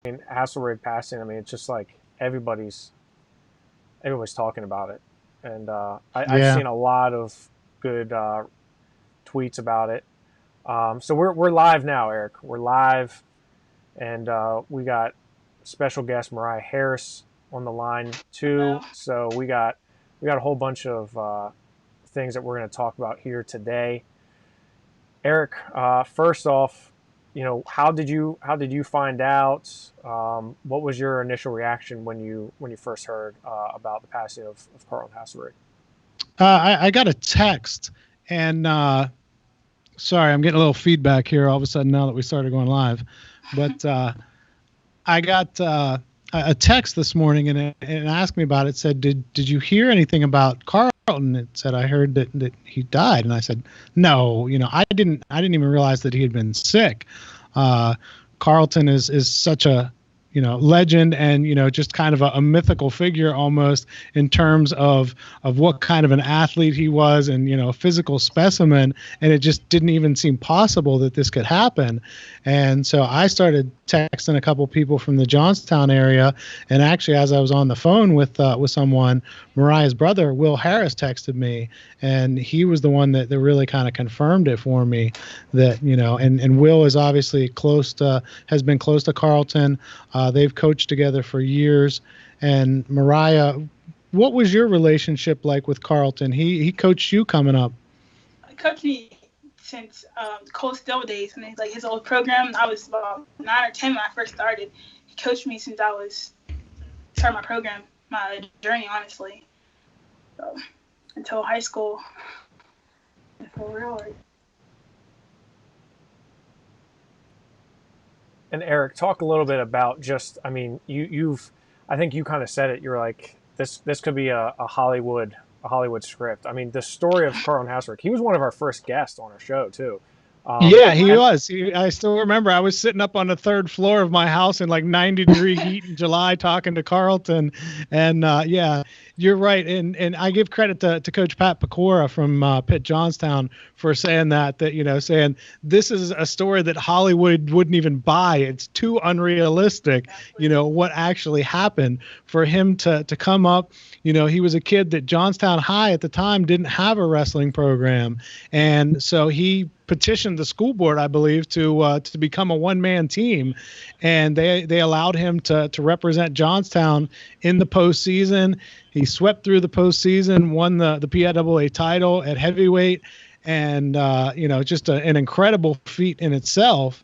Haslerig passing. I mean, it's just like everybody's talking about it, and I've Yeah. seen a lot of good tweets about it. So we're live now, Eric. We're live, and we got special guest Mariah Harris on the line Hello. too. So we got a whole bunch of things that we're going to talk about here today. Eric, first off, how did you find out? What was your initial reaction when you first heard about the passing of Carlton Haselrig? I got a text, and sorry, I'm getting a little feedback here all of a sudden now that we started going live. But I got a text this morning, and it asked me about it. It said, did you hear anything about Carlton? It said, I heard that he died. And I said, no, I didn't even realize that he had been sick. Carlton is such a legend, and just kind of a mythical figure almost in terms of what kind of an athlete he was, and a physical specimen, and it just didn't even seem possible that this could happen. And so I started texting a couple people from the Johnstown area, and actually as I was on the phone with someone, Mariah's brother Will Harris texted me, and he was the one that really kind of confirmed it for me, that and Will is obviously has been close to Carlton. They've coached together for years. And Mariah, what was your relationship like with Carlton? He coached you coming up. He coached me since Cold Steel days, and it's like his old program. I was about 9 or 10 when I first started. He coached me since I was started my program, my journey, honestly. So until high school, for real. And Eric, talk a little bit about just, I mean, I think you kind of said it. You're like, this could be a Hollywood script. I mean, the story of Carlton Haselrig. He was one of our first guests on our show too. Yeah, he And was. I still remember I was sitting up on the third floor of my house in like 90-degree heat in July talking to Carlton. And yeah, you're right. And I give credit to Coach Pat Pecora from Pitt Johnstown for saying saying this is a story that Hollywood wouldn't even buy. It's too unrealistic, what actually happened for him to come up. He was a kid that Johnstown High at the time didn't have a wrestling program. And so he petitioned the school board, I believe, to become a one-man team, and they allowed him to represent Johnstown in the postseason. He swept through the postseason, won the PIAA title at heavyweight, and just an incredible feat in itself.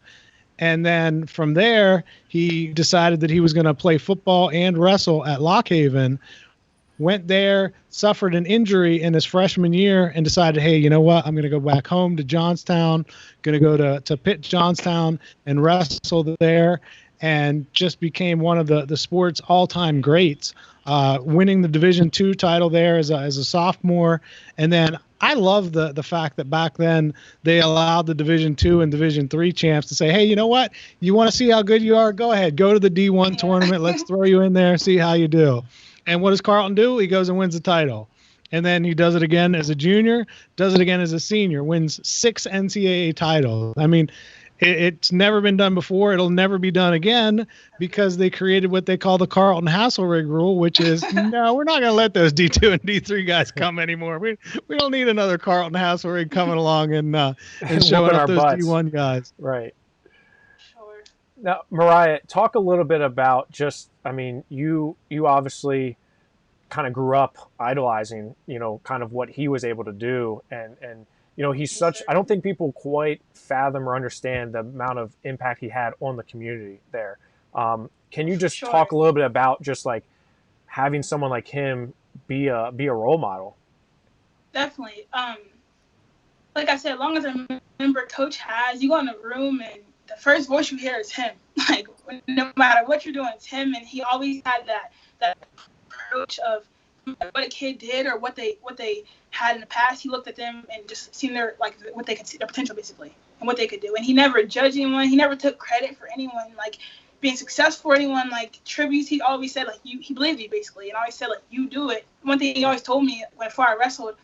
And then from there, he decided that he was going to play football and wrestle at Lockhaven. Went there, suffered an injury in his freshman year, and decided, hey, you know what? I'm going to go back home to Johnstown, going to go to Pitt Johnstown and wrestle there, and just became one of the sport's all-time greats, winning the Division II title there as a sophomore. And then I love the fact that back then they allowed the Division II and Division III champs to say, hey, you know what? You want to see how good you are? Go ahead. Go to the D1 tournament. Let's throw you in there, see how you do. And what does Carlton do? He goes and wins the title. And then he does it again as a junior, does it again as a senior, wins 6 NCAA titles. I mean, it's never been done before. It'll never be done again because they created what they call the Carlton Haselrig rule, which is, no, we're not going to let those D2 and D3 guys come anymore. We don't need another Carlton Haselrig coming along and showing up those butts. D1 guys. Right. Sure. Now, Mariah, talk a little bit about just, I mean, you obviously kind of grew up idolizing, kind of what he was able to do. And he's such, I don't think people quite fathom or understand the amount of impact he had on the community there. Can you just talk a little bit about just like having someone like him be a role model? Definitely. Like I said, as long as I remember Coach has, you go in the room and the first voice you hear is him. Like, no matter what you're doing, it's him. And he always had that approach of what a kid did or what they had in the past. He looked at them and just seen their, like, what they could see, their potential, basically, and what they could do. And he never judged anyone. He never took credit for anyone, like, being successful or anyone, like, tributes. He always said, like, he believed you, basically, and always said, like, you do it. One thing he always told me before I wrestled,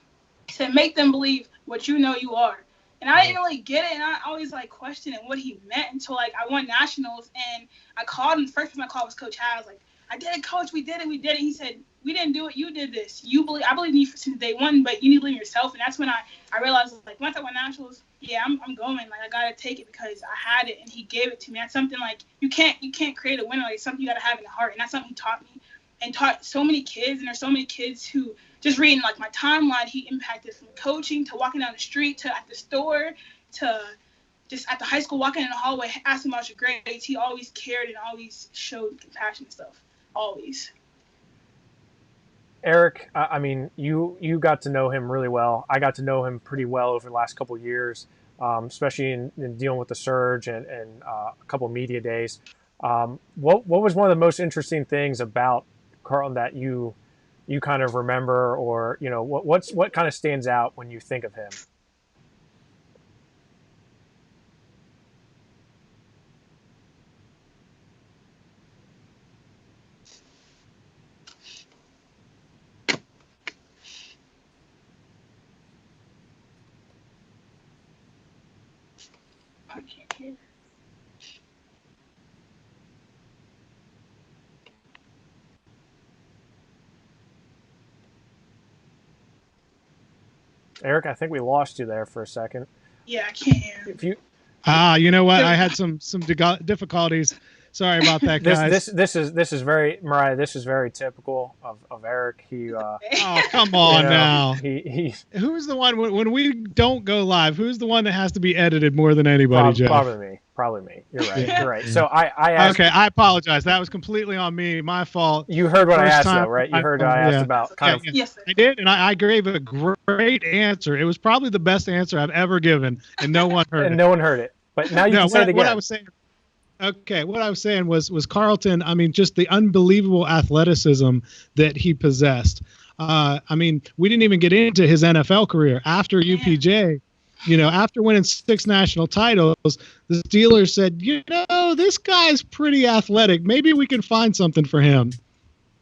he said, make them believe what you know you are. And I didn't really get it, and I always like questioned what he meant until like I won nationals, and I called him. The first time I called was Coach Has. Like, I did it, Coach. We did it. He said, we didn't do it. You did this. I believe in you since day one, but you need to believe in yourself. And that's when I realized, like, once I won nationals, yeah, I'm going. Like, I gotta take it because I had it, and he gave it to me. That's something like you can't create a winner. Like, it's something you gotta have in the heart, and that's something he taught me, and taught so many kids. And there's so many kids who just reading like my timeline, he impacted from coaching to walking down the street to at the store to just at the high school, walking in the hallway, asking about your grades. He always cared and always showed compassion and stuff. Always. Eric, I mean, you got to know him really well. I got to know him pretty well over the last couple of years, especially in dealing with the surge and a couple of media days. What was one of the most interesting things about Carlton that you kind of remember, or what kind of stands out when you think of him? Eric, I think we lost you there for a second. Yeah, I can. If you you know what? I had some difficulties. Sorry about that, guys. This is very, Mariah. This is very typical of Eric. He oh, come on now. Who's the one when we don't go live? Who's the one that has to be edited more than anybody, Jeff? Probably me. You're right. You're right. So I asked. Okay, I apologize. That was completely on me. My fault. You heard what I asked, though, right? You heard what I asked about kind of. Yes, sir. I did, and I gave a great answer. It was probably the best answer I've ever given, and no one heard it. No one heard it. But now you can say it again. What I was saying. Okay, what I was saying was Carlton. I mean, just the unbelievable athleticism that he possessed. I mean, we didn't even get into his NFL career after UPJ. After winning 6 national titles, the Steelers said, this guy's pretty athletic. Maybe we can find something for him.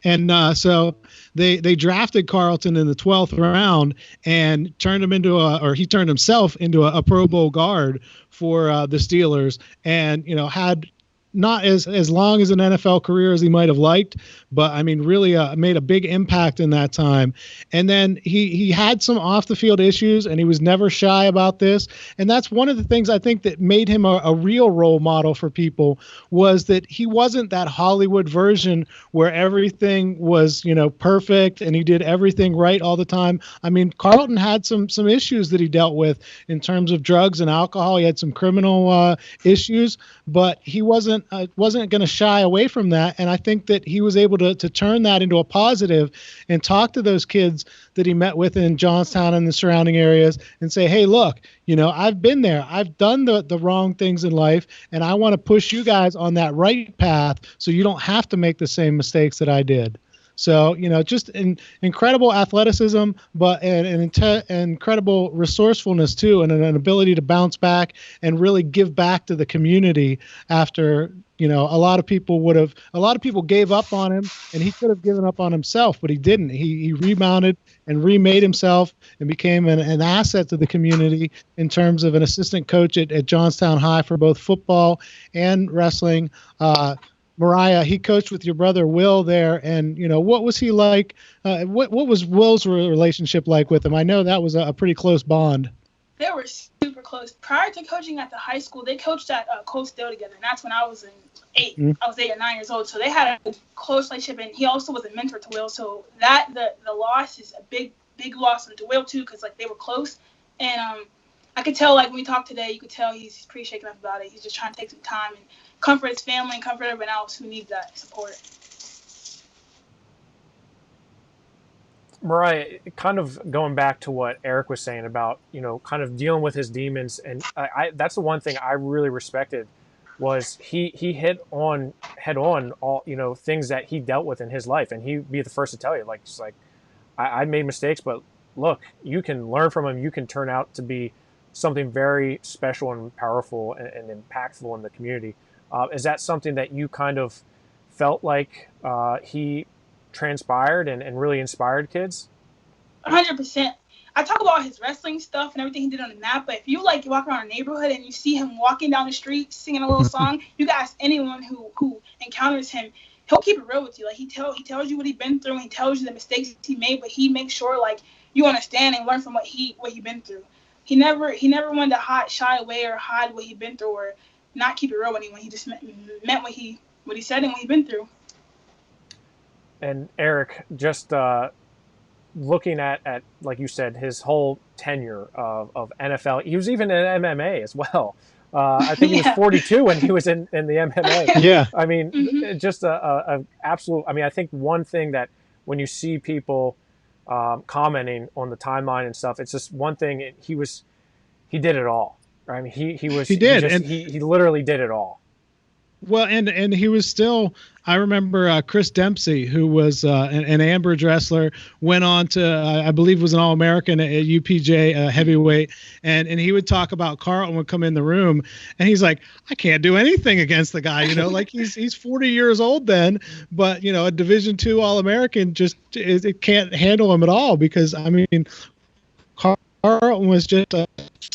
And so they drafted Carlton in the 12th round and he turned himself into a Pro Bowl guard for the Steelers, and had not as long as an NFL career as he might have liked, but I mean, really made a big impact in that time. And then he had some off the field issues, and he was never shy about this. And that's one of the things I think that made him a real role model for people, was that he wasn't that Hollywood version where everything was, perfect and he did everything right all the time. I mean, Carlton had some issues that he dealt with in terms of drugs and alcohol. He had some criminal issues, but he wasn't going to shy away from that. And I think that he was able to turn that into a positive and talk to those kids that he met with in Johnstown and the surrounding areas and say, hey, look, I've been there. I've done the wrong things in life, and I want to push you guys on that right path so you don't have to make the same mistakes that I did. So, just incredible athleticism, but an incredible resourcefulness too, and an ability to bounce back and really give back to the community after, a lot of people gave up on him, and he could have given up on himself, but he didn't. He rebounded and remade himself and became an asset to the community in terms of an assistant coach at Johnstown High for both football and wrestling. Mariah, he coached with your brother Will there, and what was he like? What was Will's relationship like with him? I know that was a pretty close bond. They were super close. Prior to coaching at the high school, they coached at Coastal together, and that's when I was 8. Mm-hmm. I was 8 or 9 years old, so they had a close relationship, and he also was a mentor to Will. So that the loss is a big loss to Will too, because they were close, and I could tell when we talked today, you could tell he's pretty shaken up about it. He's just trying to take some time and comfort his family and comfort everyone else who needs that support. Mariah, kind of going back to what Eric was saying about, kind of dealing with his demons. And that's the one thing I really respected, was he hit on head on all, things that he dealt with in his life. And he'd be the first to tell you, I made mistakes, but look, you can learn from them. You can turn out to be something very special and powerful and impactful in the community. Is that something that you kind of felt like he transpired and really inspired kids? 100%. I talk about his wrestling stuff and everything he did on the mat, but if you like walk around a neighborhood and you see him walking down the street singing a little song, you can ask anyone who encounters him. He'll keep it real with you. Like he tells you what he's been through, and he tells you the mistakes he made, but he makes sure like you understand and learn from what he been through. He never wanted to shy away or hide what he'd been through or not keep it real with anyone. He just meant what he said and what he'd been through. And Eric, just looking at like you said, his whole tenure of NFL, he was even in MMA as well. I think he was 42 when he was in the MMA. Yeah. I mean, just a absolute. I mean, I think one thing that when you see people commenting on the timeline and stuff, it's just one thing. He did it all. I mean, he literally did it all. Well, and he was still. I remember Chris Dempsey, who was an Ambridge wrestler, went on to I believe was an All-American at UPJ heavyweight, and he would talk about Carlton would come in the room, and he's like, I can't do anything against the guy, like he's 40 years old then, but a Division II All-American it can't handle him at all because I mean, Carlton was just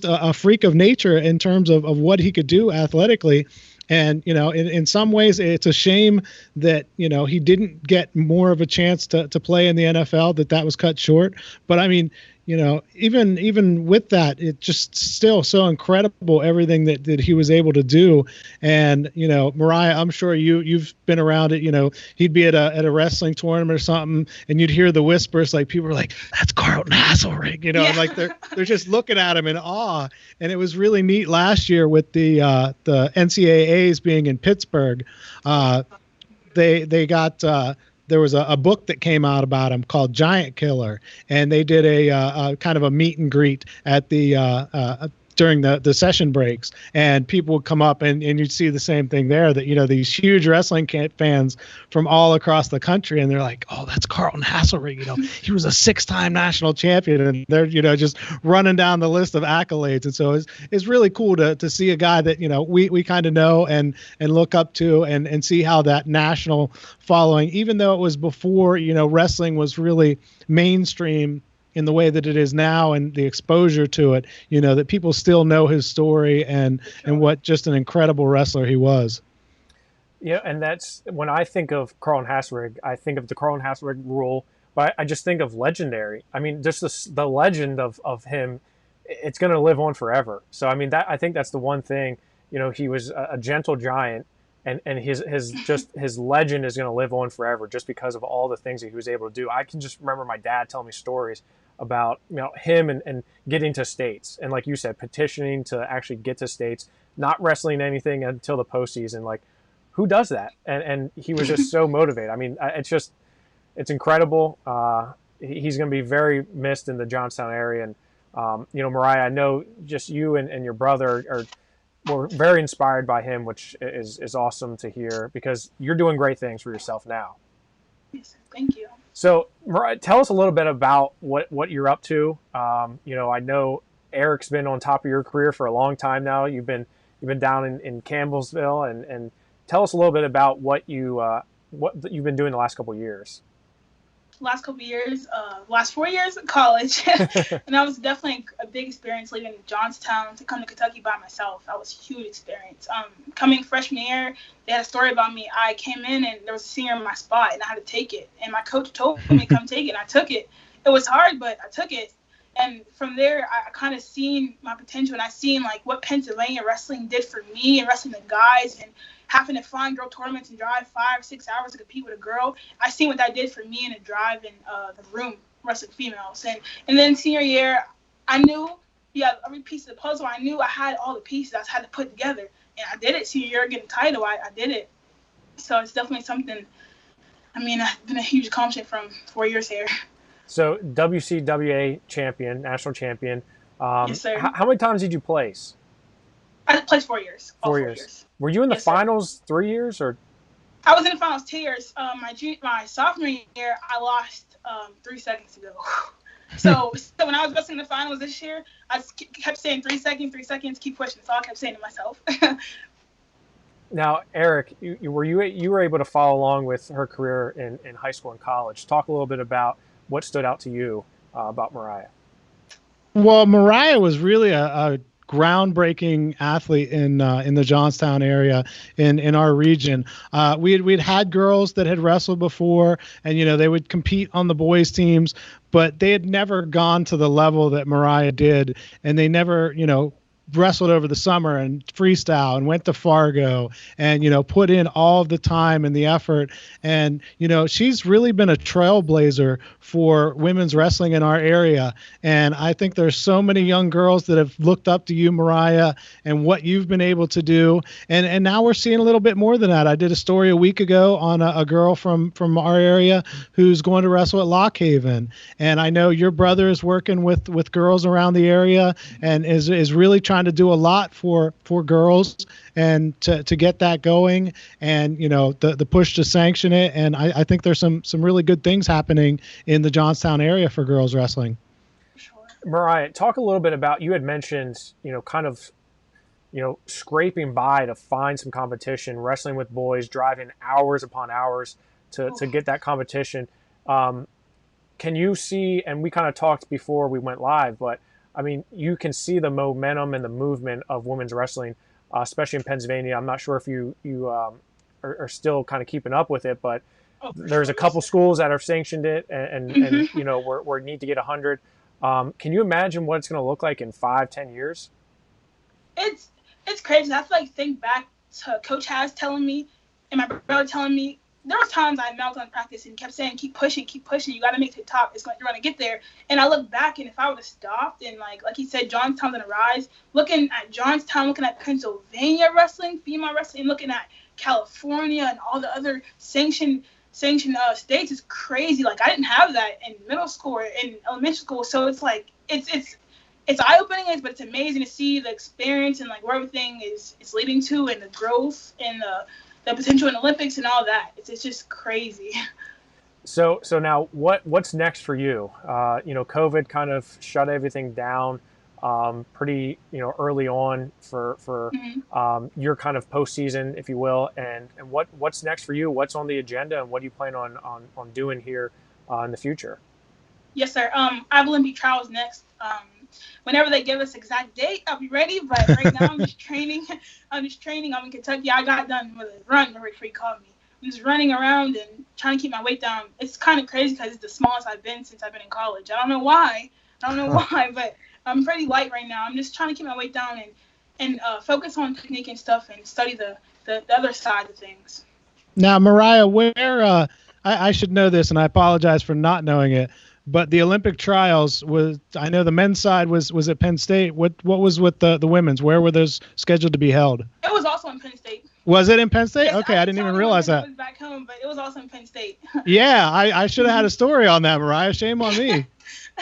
a freak of nature in terms of what he could do athletically. And, in some ways, it's a shame that, he didn't get more of a chance to play in the NFL, that was cut short. But I mean, even with that, it's just still so incredible everything that he was able to do. And, Mariah, I'm sure you've been around it. He'd be at a wrestling tournament or something, and you'd hear the whispers, like people are like, "That's Carlton Haselrig," and like they're just looking at him in awe. And it was really neat last year with the NCAAs being in Pittsburgh. They got. There was a book that came out about him called Giant Killer, and they did a kind of a meet and greet at the during the session breaks, and people would come up and you'd see the same thing there, that these huge wrestling fans from all across the country, and they're like, oh, that's Carlton Haselrig, he was a 6-time national champion, and they're just running down the list of accolades. And so it's really cool to see a guy that we kind of know and look up to and see how that national following, even though it was before wrestling was really mainstream in the way that it is now, and the exposure to it, that people still know his story and what just an incredible wrestler he was. Yeah, and that's when I think of Carlton Haselrig, I think of the Carlton Haselrig rule, but I just think of legendary. I mean, just the legend of him, it's going to live on forever. So I mean, I think that's the one thing. He was a gentle giant, and his legend is going to live on forever just because of all the things that he was able to do. I can just remember my dad telling me stories about him and getting to states, and like you said, petitioning to actually get to states, not wrestling anything until the postseason. Like, who does that? And he was just so motivated. I mean, it's incredible. He's going to be very missed in the Johnstown area. And Mariah, I know just you and your brother were very inspired by him, which is awesome to hear, because you're doing great things for yourself now. Yes, thank you. So, Mariah, tell us a little bit about what you're up to. I know Eric's been on top of your career for a long time now. You've been down in Campbellsville, and tell us a little bit about what you've been doing the last couple of years. Last 4 years of college. And that was definitely a big experience leaving Johnstown to come to Kentucky by myself. That was a huge experience. Coming freshman year, they had a story about me. I came in and there was a senior in my spot and I had to take it. And my coach told me to come take it, and I took it. It was hard, but I took it. And from there, I kind of seen my potential, and I seen like what Pennsylvania wrestling did for me and wrestling the guys, and having to find girl tournaments and drive 5-6 hours to compete with a girl. I seen what that did for me in the drive in the room wrestling females. And then senior year, I knew, every piece of the puzzle, I knew I had all the pieces I had to put together. And I did it. Senior year, getting a title, I did it. So it's definitely something, I've been a huge accomplishment from 4 years here. So WCWA champion, national champion. Yes, sir. How many times did you place? I placed 4 years. 4 years. Were you in the finals 3 years, or? I was in the finals 2 years. My sophomore year, I lost 3 seconds to go. So when I was wrestling in the finals this year, I kept saying 3 seconds, keep pushing. That's all I kept saying to myself. Now, Eric, you were able to follow along with her career in high school and college. Talk a little bit about what stood out to you about Mariah. Well, Mariah was really a groundbreaking athlete in the Johnstown area in our region. We'd had girls that had wrestled before, and they would compete on the boys teams, but they had never gone to the level that Mariah did, and they never wrestled over the summer and freestyle and went to Fargo and put in all of the time and the effort. And she's really been a trailblazer for women's wrestling in our area. And I think there's so many young girls that have looked up to you, Mariah, and what you've been able to do. And now we're seeing a little bit more than that. I did a story a week ago on a girl from our area who's going to wrestle at Lock Haven. And I know your brother is working with girls around the area and is really trying to do a lot for girls and to get that going, and the push to sanction it. And I think there's some really good things happening in the Johnstown area for girls wrestling. Mariah, talk a little bit about, you had mentioned scraping by to find some competition, wrestling with boys, driving hours upon hours to get that competition. Can you see, and we kind of talked before we went live, but I mean, you can see the momentum and the movement of women's wrestling, especially in Pennsylvania. I'm not sure if you are still kind of keeping up with it, but there's a couple schools that have sanctioned it, and we need to get 100. Can you imagine what it's going to look like in 5-10 years? It's crazy. I have to think back to Coach Has telling me and my brother telling me. There was times I knelt on practice and kept saying, keep pushing. You got to make it to the top. You're going to get there. And I look back, and if I would have stopped and, like he said, Johnstown's on the rise, looking at Johnstown, looking at Pennsylvania wrestling, female wrestling, looking at California and all the other sanctioned states is crazy. Like, I didn't have that in middle school or in elementary school. So it's it's eye-opening, but it's amazing to see the experience and, where everything is leading to, and the growth and the potential in Olympics and all that. It's just crazy. So now what's next for you? COVID kind of shut everything down pretty early on for your kind of postseason, if you will. And what's next for you? What's on the agenda, and what do you plan on doing here in the future? Yes, sir. I have Olympic trials next. Whenever they give us exact date, I'll be ready. But right now, I'm just training. I'm in Kentucky. I got done with a run before he called me. I'm just running around and trying to keep my weight down. It's kind of crazy because it's the smallest I've been since I've been in college. I don't know why, but I'm pretty light right now. I'm just trying to keep my weight down and focus on technique and stuff, and study the other side of things. Now, Mariah, where I should know this, and I apologize for not knowing it, but the Olympic trials I know the men's side was at Penn State. What was with the women's? Where were those scheduled to be held? It was also in Penn State. Was it in Penn State? Yes, okay, I didn't even realize that. It was back home, but it was also in Penn State. Yeah, I should have had a story on that, Mariah. Shame on me.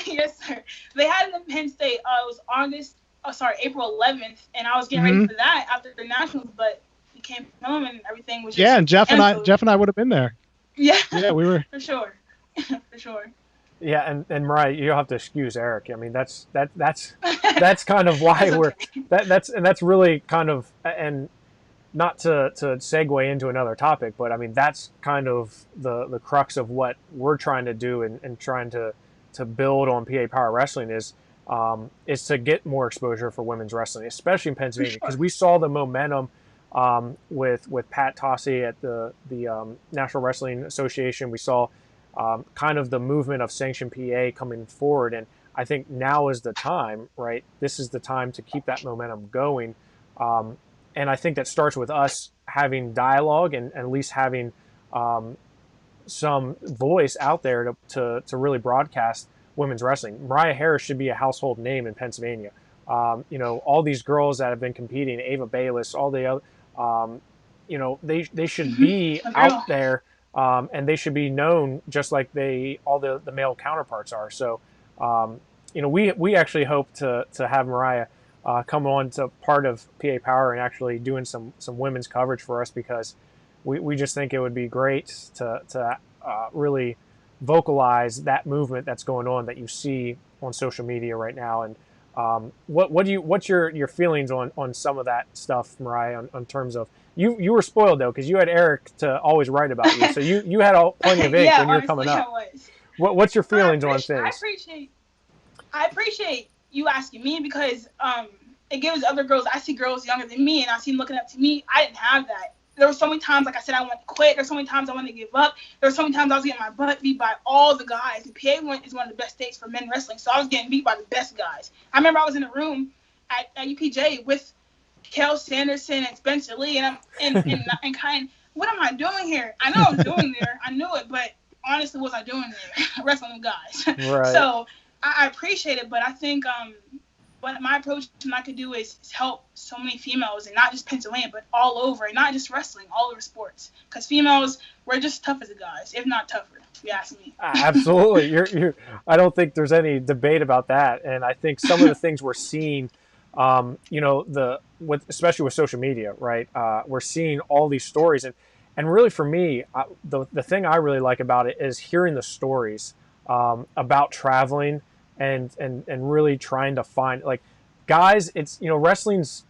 Yes, sir. They had it in Penn State. It was April 11th, and I was getting ready for that after the nationals, but we came home and everything was just and Jeff canceled. and I would have been there. Yeah. Yeah, we were. For sure. For sure. Yeah, and Mariah, you'll have to excuse Eric. I mean, that's kind of why okay. that's really kind of, and not to segue into another topic, but I mean, that's kind of the crux of what we're trying to do and trying to build on PA Power Wrestling is to get more exposure for women's wrestling, especially in Pennsylvania, because we saw the momentum with Pat Tossi at the National Wrestling Association. We saw kind of the movement of Sanction PA coming forward, and I think now is the time, right? This is the time to keep that momentum going, and I think that starts with us having dialogue and at least having some voice out there to really broadcast women's wrestling. Mariah Harris should be a household name in Pennsylvania. All these girls that have been competing, Ava Bayless, all the other, they should be out there. And they should be known just like all the male counterparts are. So, we actually hope to have Mariah come on to part of PA Power and actually doing some women's coverage for us, because we just think it would be great to really vocalize that movement that's going on that you see on social media right now. And what's your feelings on some of that stuff, Mariah, on terms of you were spoiled though, because you had Eric to always write about you, so you had plenty of ink when you were coming up. What's your feelings on things? I appreciate you asking me because it gives other girls. I see girls younger than me, and I see them looking up to me. I didn't have that. There were so many times, like I said, I wanted to quit. There's so many times I wanted to give up. There were so many times I was getting my butt beat by all the guys. And PA is one of the best states for men wrestling, so I was getting beat by the best guys. I remember I was in a room at UPJ with Kel Sanderson and Spencer Lee, and I'm kind. What am I doing here? I know I was doing there. I knew it, but honestly, what was I doing there? Wrestling with guys. Right. So I appreciate it, but I think what my approach and I could do is help so many females, and not just Pennsylvania, but all over, and not just wrestling, all over sports. Because females, we're just tough as the guys, if not tougher, if you ask me. Absolutely. You're. I don't think there's any debate about that. And I think some of the things we're seeing, especially with social media, right? We're seeing all these stories, and really for me, the thing I really like about it is hearing the stories about traveling and really trying to find, like, guys, it's, wrestling's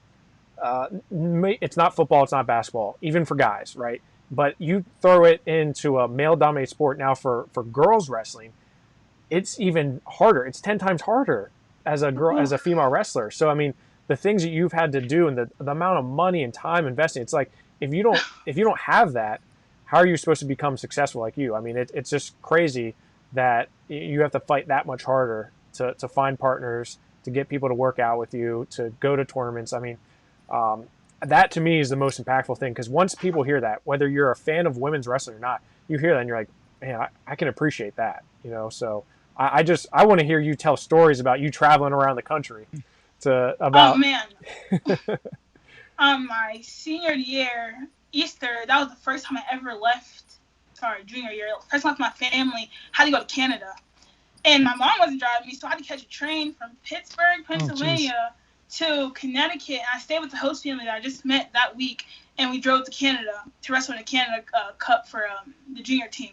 it's not football, it's not basketball, even for guys, right? But you throw it into a male-dominated sport now for girls wrestling, it's even harder. It's 10 times harder as a female wrestler. So I mean, the things that you've had to do and the amount of money and time invested, it's like, if you don't have that, how are you supposed to become successful like you? I mean, it's just crazy that you have to fight that much harder to find partners, to get people to work out with you, to go to tournaments. I mean, that to me is the most impactful thing, because once people hear that, whether you're a fan of women's wrestling or not, you hear that and you're like, man, I can appreciate that, So I want to hear you tell stories about you traveling around the country about. Oh man. My senior year, Easter, that was the first time I ever left. Sorry, junior year, first time with my family, had to go to Canada. And my mom wasn't driving me, so I had to catch a train from Pittsburgh, Pennsylvania to Connecticut. And I stayed with the host family that I just met that week, and we drove to Canada to wrestle in the Canada Cup for the junior team.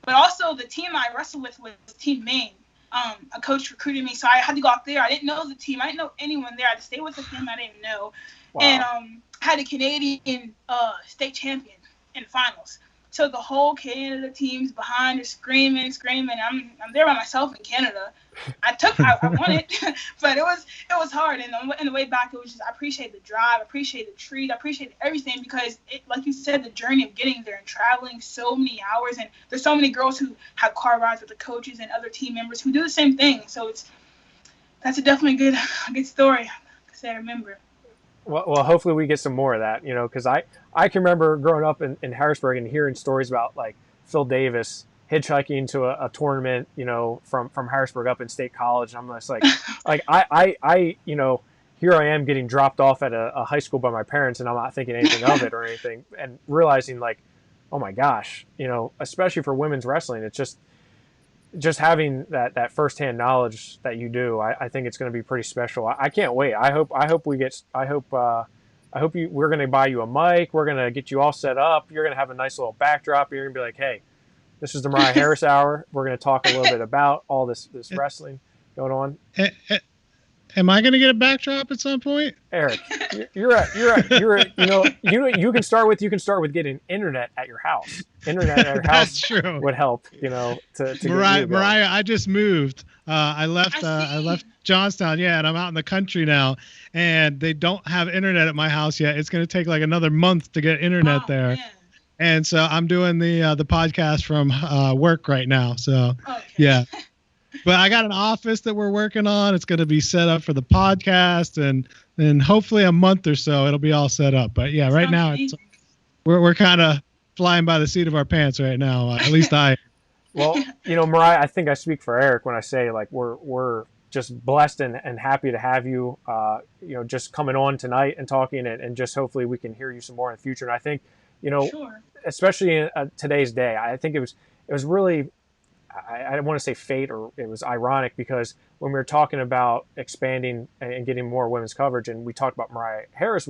But also the team I wrestled with was Team Maine. A coach recruited me, so I had to go out there. I didn't know the team. I didn't know anyone there. I had to stay with the team I didn't know. Wow. And had a Canadian state champion in finals. So the whole Canada team's behind, just screaming. I'm there by myself in Canada. I won it, but it was hard. And on the way back, it was just, I appreciate the drive, I appreciate the treat, I appreciate everything, because like you said, the journey of getting there and traveling so many hours, and there's so many girls who have car rides with the coaches and other team members who do the same thing. So that's definitely a good story, because I remember. Well, hopefully we get some more of that, because I can remember growing up in Harrisburg and hearing stories about, like, Phil Davis hitchhiking to a tournament, from Harrisburg up in State College. And I'm just like, I here I am getting dropped off at a high school by my parents, and I'm not thinking anything of it or anything, and realizing, like, oh my gosh, especially for women's wrestling, it's just having that firsthand knowledge that you do. I think it's going to be pretty special. I can't wait. We're going to buy you a mic. We're going to get you all set up. You're going to have a nice little backdrop. You're going to be like, hey, this is the Mariah Harris Hour. We're going to talk a little bit about all this wrestling going on. Am I going to get a backdrop at some point? Eric, you can start with getting internet at your house. Internet at your house true. Would help, to Mariah, I just moved. I left Johnstown, and I'm out in the country now, and they don't have internet at my house yet. It's going to take like another month to get internet there. Man. And so I'm doing the podcast from work right now. So, okay. Yeah. But I got an office that we're working on. It's going to be set up for the podcast, and then hopefully a month or so it'll be all set up. But yeah, right now we're kind of flying by the seat of our pants right now. At least I. Well, Mariah, I think I speak for Eric when I say, like, we're just blessed and happy to have you. Just coming on tonight and talking, and just hopefully we can hear you some more in the future. And I think, sure. Especially in today's day, I think it was really. I don't want to say fate, or it was ironic, because when we were talking about expanding and getting more women's coverage, and we talked about Mariah Harris,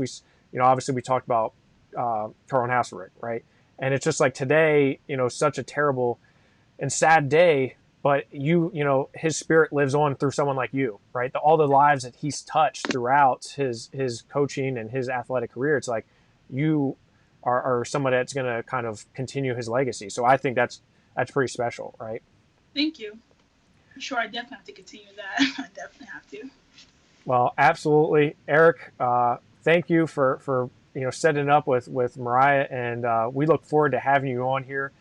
obviously we talked about Carlton Haslerig, right? And it's just like today, such a terrible and sad day, but his spirit lives on through someone like you, right? All the lives that he's touched throughout his coaching and his athletic career, it's like you are someone that's going to kind of continue his legacy. So I think that's pretty special, right? Thank you. Sure, I definitely have to continue that. I definitely have to. Well, absolutely, Eric. Thank you for setting up with Mariah, and we look forward to having you on here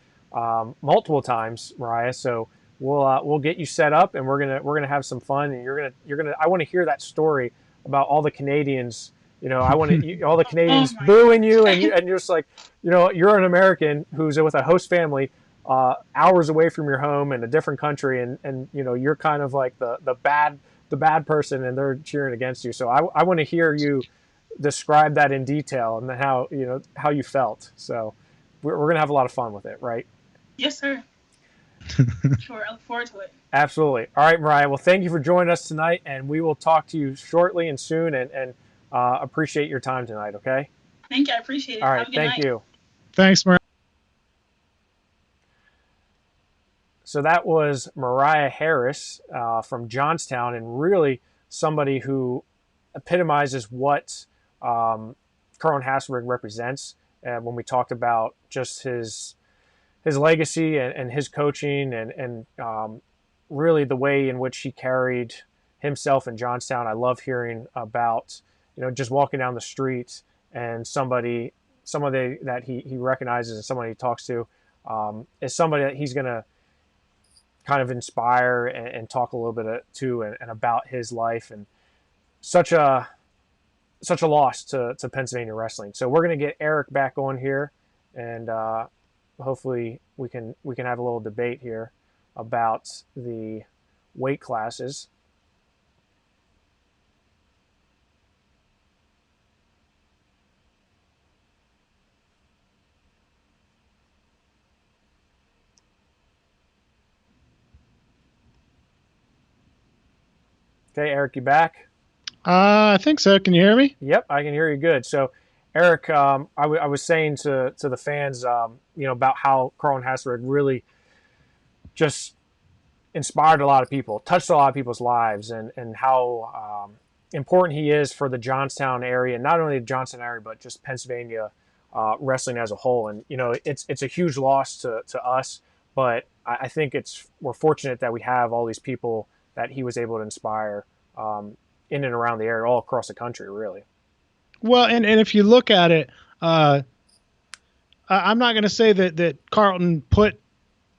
multiple times, Mariah. So we'll get you set up, and we're gonna have some fun, and you're gonna. I want to hear that story about all the Canadians. I want all the Oh Canadians my booing you, and gosh. you're just like, you're an American who's with a host family. Hours away from your home in a different country, and you're kind of like the bad person, and they're cheering against you. So I want to hear you describe that in detail and how you felt. So we're gonna have a lot of fun with it, right? Yes, sir. Sure. I look forward to it. Absolutely. All right, Mariah. Well, thank you for joining us tonight, and we will talk to you shortly and soon. And appreciate your time tonight. Okay. Thank you. I appreciate it. All right. Have a good Thank night. you. Thanks, Mariah. So that was Mariah Harris from Johnstown, and really somebody who epitomizes what Carlton Haselrig represents. And when we talked about just his legacy and his coaching and really the way in which he carried himself in Johnstown, I love hearing about just walking down the street and somebody that he recognizes and somebody he talks to is somebody that he's going to kind of inspire and talk a little bit to and about his life, and such a loss to Pennsylvania wrestling. So we're going to get Eric back on here, and hopefully we can have a little debate here about the weight classes. Okay, Eric, you back? I think so. Can you hear me? Yep, I can hear you good. So, Eric, I was saying to the fans, about how Carlton Haslerig really just inspired a lot of people, touched a lot of people's lives, and how important he is for the Johnstown area, not only the Johnstown area, but just Pennsylvania wrestling as a whole. And it's a huge loss to us, but I think we're fortunate that we have all these people that he was able to inspire in and around the area, all across the country, really. Well, and if you look at it, I'm not going to say that Carlton put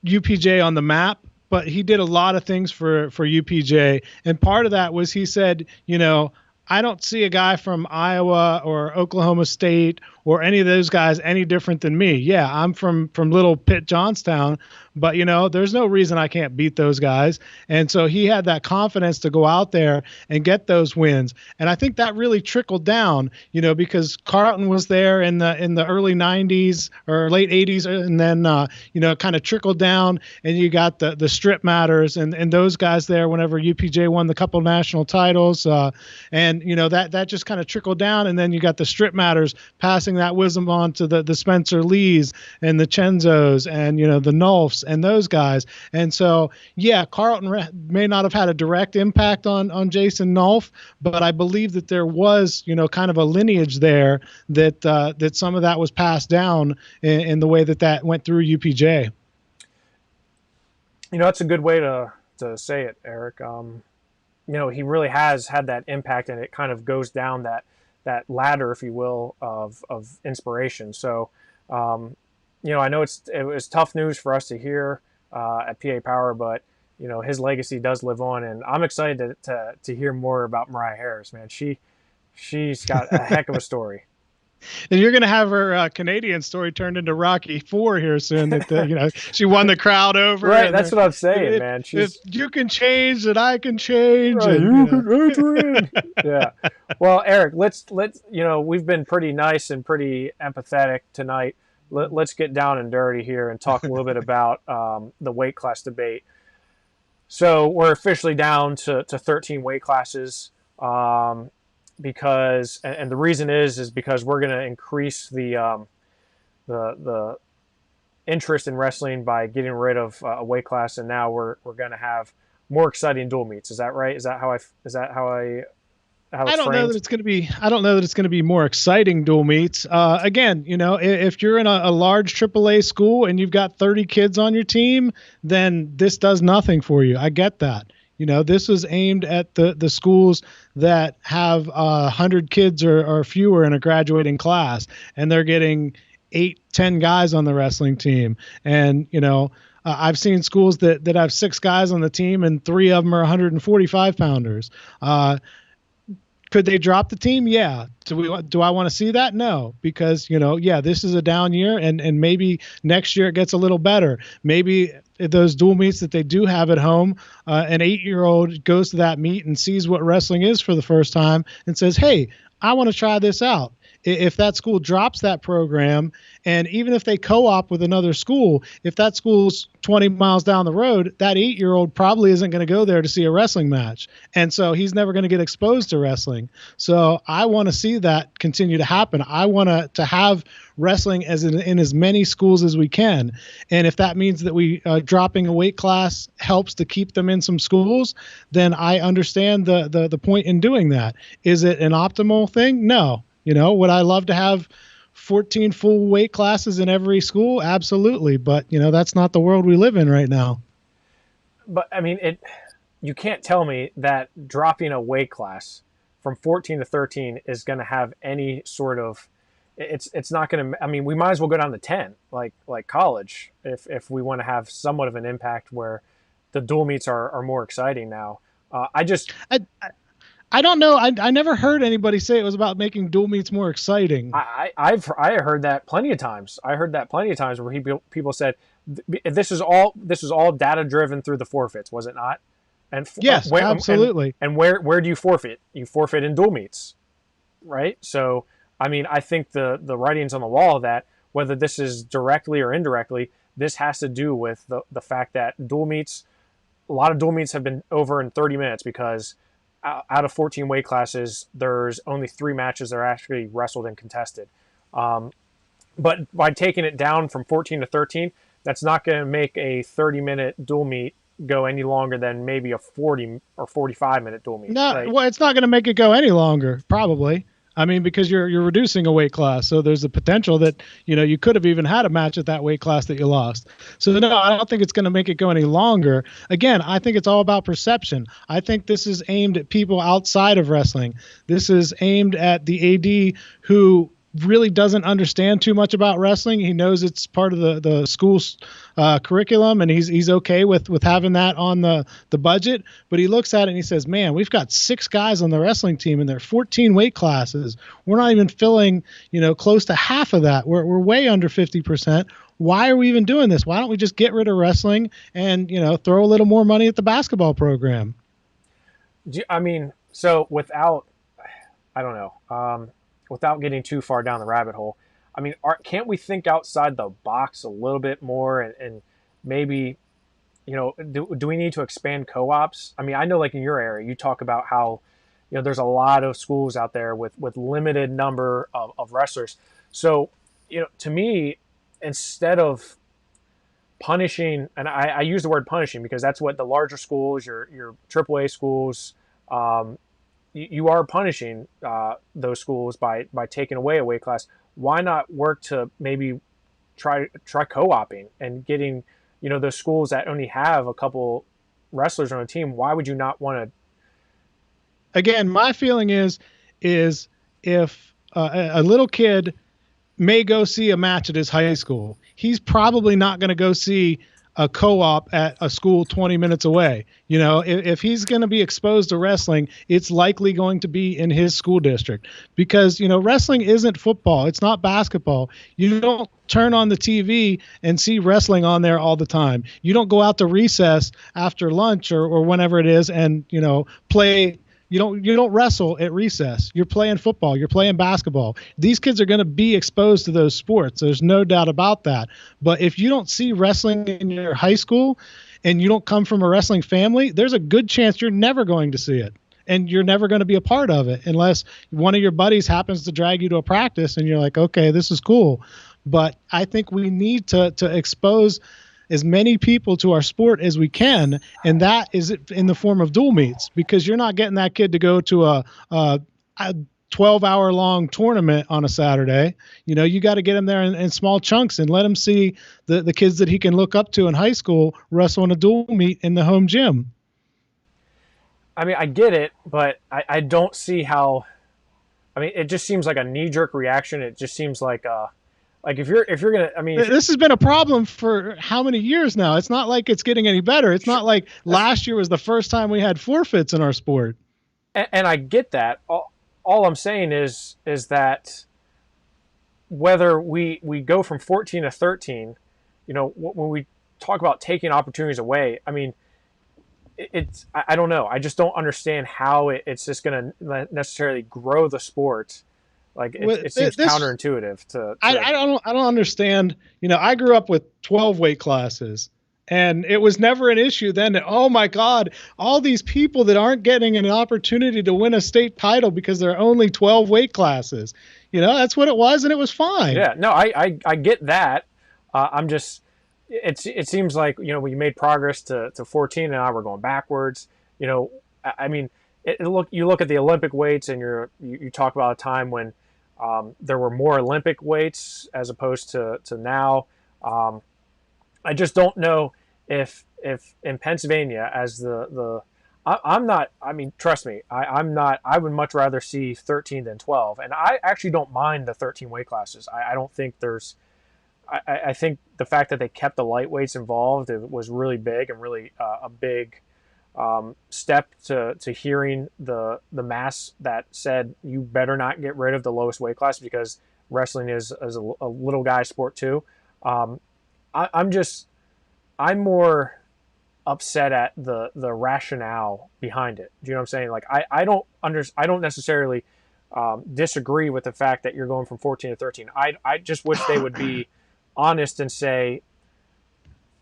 UPJ on the map, but he did a lot of things for UPJ. And part of that was he said, I don't see a guy from Iowa or Oklahoma State or any of those guys any different than me. Yeah, I'm from Little Pitt, Johnstown, but there's no reason I can't beat those guys. And so he had that confidence to go out there and get those wins. And I think that really trickled down, because Carlton was there in the early 90s or late 80s, and then kind of trickled down, and you got the strip matters and those guys there whenever UPJ won the couple national titles, and that just kind of trickled down, and then you got the strip matters passing that wisdom on to the Spencer Lees and the Chenzos and the Nolfs and those guys. And so Carlton may not have had a direct impact on Jason Nolf, but I believe that there was kind of a lineage there that some of that was passed down in the way that went through UPJ. That's a good way to say it, Eric. He really has had that impact, and it kind of goes down that ladder, if you will, of inspiration. So, I know it was tough news for us to hear at PA Power, but his legacy does live on, and I'm excited to hear more about Mariah Harris. Man, she's got a heck of a story. And you're going to have her Canadian story turned into Rocky IV here soon. That she won the crowd over. Right, that's what I'm saying, man. If you can change, that I can change. Right, and, Adrian. Yeah. Well, Eric, let's we've been pretty nice and pretty empathetic tonight. Let's get down and dirty here and talk a little bit about the weight class debate. So we're officially down to 13 weight classes. Because and the reason is because we're going to increase the interest in wrestling by getting rid of a weight class, and now we're going to have more exciting dual meets. Is that right? Is that how I don't know that it's going to be more exciting dual meets. Again, if you're in a large AAA school and you've got 30 kids on your team, then this does nothing for you. I get that. This is aimed at the schools that have 100 kids or fewer in a graduating class, and they're getting 8, 10 guys on the wrestling team. And, I've seen schools that have 6 guys on the team and 3 of them are 145 pounders. Could they drop the team? Yeah. Do I want to see that? No, because, this is a down year, and maybe next year it gets a little better. Maybe those dual meets that they do have at home, an 8-year-old goes to that meet and sees what wrestling is for the first time and says, hey, I want to try this out. If that school drops that program, and even if they co-op with another school, if that school's 20 miles down the road, that 8-year-old probably isn't going to go there to see a wrestling match. And so he's never going to get exposed to wrestling. So I want to see that continue to happen. I want to have wrestling in as many schools as we can. And if that means that we dropping a weight class helps to keep them in some schools, then I understand the point in doing that. Is it an optimal thing? No. Would I love to have 14 full weight classes in every school? Absolutely. But, that's not the world we live in right now. But, I mean, you can't tell me that dropping a weight class from 14 to 13 is going to have any sort of – it's not going to – I mean, we might as well go down to 10, like college, if we want to have somewhat of an impact where the dual meets are more exciting now. I don't know. I never heard anybody say it was about making dual meets more exciting. I heard that plenty of times. I heard that plenty of times where people said this is all data driven through the forfeits, was it not? And yes, absolutely. And where do you forfeit? You forfeit in dual meets, right? So I mean, I think the writing's on the wall that whether this is directly or indirectly, this has to do with the fact that a lot of dual meets have been over in 30 minutes because out of 14 weight classes, there's only 3 matches that are actually wrestled and contested. But by taking it down from 14 to 13, that's not going to make a 30-minute dual meet go any longer than maybe a 40 or 45-minute dual meet. No, right? Well, it's not going to make it go any longer, probably. I mean, because you're reducing a weight class, so there's the potential that you could have even had a match at that weight class that you lost. So no, I don't think it's going to make it go any longer. Again, I think it's all about perception. I think this is aimed at people outside of wrestling. This is aimed at the AD who really doesn't understand too much about wrestling. He knows it's part of the school's curriculum, and he's okay with having that on the budget. But he looks at it and he says, man, we've got 6 guys on the wrestling team and there are 14 weight classes. We're not even filling, close to half of that. We're way under 50%. Why are we even doing this? Why don't we just get rid of wrestling and, throw a little more money at the basketball program? I mean, so without getting too far down the rabbit hole, I mean, can't we think outside the box a little bit more and maybe, do we need to expand co-ops? I mean, I know like in your area, you talk about how, there's a lot of schools out there with limited number of wrestlers. So, to me, instead of punishing, and I use the word punishing because that's what the larger schools, your AAA schools, you are punishing those schools by taking away a weight class. Why not work to maybe try co-oping and getting, those schools that only have a couple wrestlers on a team? Why would you not want to? Again, my feeling is if a little kid may go see a match at his high school, he's probably not going to go see a co-op at a school 20 minutes away. If he's going to be exposed to wrestling, it's likely going to be in his school district because, wrestling isn't football. It's not basketball. You don't turn on the TV and see wrestling on there all the time. You don't go out to recess after lunch or whenever it is and, play. You don't wrestle at recess. You're playing football. You're playing basketball. These kids are going to be exposed to those sports. There's no doubt about that. But if you don't see wrestling in your high school and you don't come from a wrestling family, there's a good chance you're never going to see it. And you're never going to be a part of it unless one of your buddies happens to drag you to a practice and you're like, okay, this is cool. But I think we need to expose as many people to our sport as we can, and that is in the form of dual meets, because you're not getting that kid to go to a 12-hour long tournament on a Saturday. You got to get him there in small chunks and let him see the kids that he can look up to in high school wrestle in a dual meet in the home gym. I mean, I get it, but I don't see how. I mean, it just seems like a knee jerk reaction. It just seems like if you're gonna. I mean, This has been a problem for how many years now? It's not like it's getting any better. It's not like last year was the first time we had forfeits in our sport. and I get that. All I'm saying is that whether we go from 14 to 13, when we talk about taking opportunities away, I mean, I don't know. I just don't understand how it's just going to necessarily grow the sport. Like it seems counterintuitive to I don't understand. I grew up with 12 weight classes, and it was never an issue then. Oh my God, all these people that aren't getting an opportunity to win a state title because there are only 12 weight classes. That's what it was, and it was fine. Yeah, no, I get that. I'm just it seems like we made progress to 14 and now we're going backwards. I mean, you look at the Olympic weights and you talk about a time when there were more Olympic weights as opposed to now. I just don't know if in Pennsylvania as I'm not. I mean, trust me, I'm not. I would much rather see 13 than 12, and I actually don't mind the 13 weight classes. I don't think there's. I think the fact that they kept the lightweights involved was really big and really a big step to hearing the mass that said you better not get rid of the lowest weight class because wrestling is a little guy sport too. I'm more upset at the rationale behind it. Do you know what I'm saying? Like I don't necessarily disagree with the fact that you're going from 14 to 13. I just wish they would be honest and say,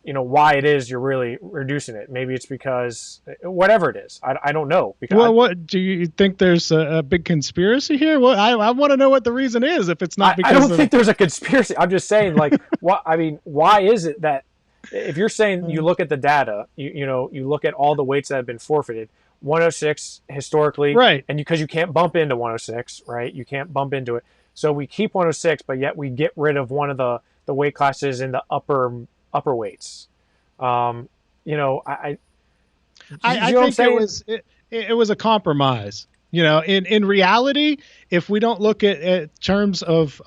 why it is you're really reducing it. Maybe it's because whatever it is. I don't know. Well, what do you think? There's a big conspiracy here? Well, I want to know what the reason is. If it's not because I don't think there's a conspiracy. I'm just saying, like, why is it that if you're saying you look at the data, you look at all the weights that have been forfeited, 106 historically, right? And because you can't bump into 106, right? You can't bump into it. So we keep 106, but yet we get rid of one of the weight classes in the upper weights. I think it was a compromise. In reality, if we don't look at terms of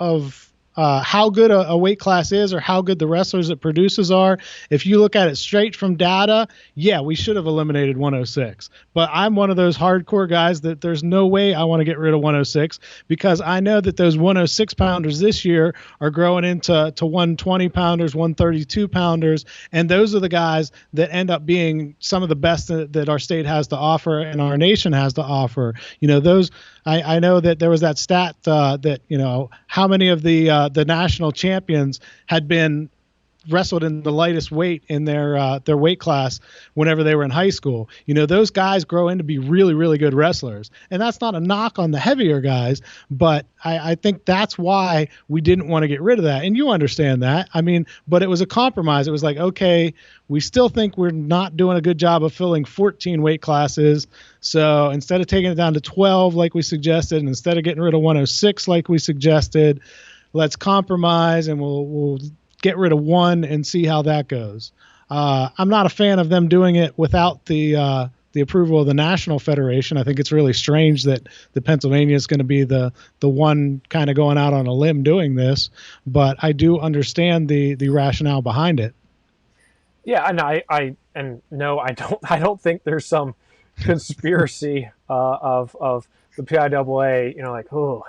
how good a weight class is or how good the wrestlers it produces are, if you look at it straight from data, yeah, we should have eliminated 106. But I'm one of those hardcore guys that there's no way I want to get rid of 106 because I know that those 106 pounders this year are growing into 120 pounders, 132 pounders, and those are the guys that end up being some of the best that our state has to offer and our nation has to offer. I know that there was that stat that how many of the national champions had been wrestled in the lightest weight in their weight class whenever they were in high school. Those guys grow into be really, really good wrestlers. And that's not a knock on the heavier guys, but I think that's why we didn't want to get rid of that. And you understand that. I mean, but it was a compromise. It was like, okay, we still think we're not doing a good job of filling 14 weight classes. So instead of taking it down to 12 like we suggested, and instead of getting rid of 106 like we suggested, let's compromise and we'll get rid of one and see how that goes. I'm not a fan of them doing it without the approval of the National Federation. I think it's really strange that the Pennsylvania is going to be the one kind of going out on a limb doing this, but I do understand the rationale behind it. Yeah, and I don't think there's some conspiracy of the PIAA. Like, oh,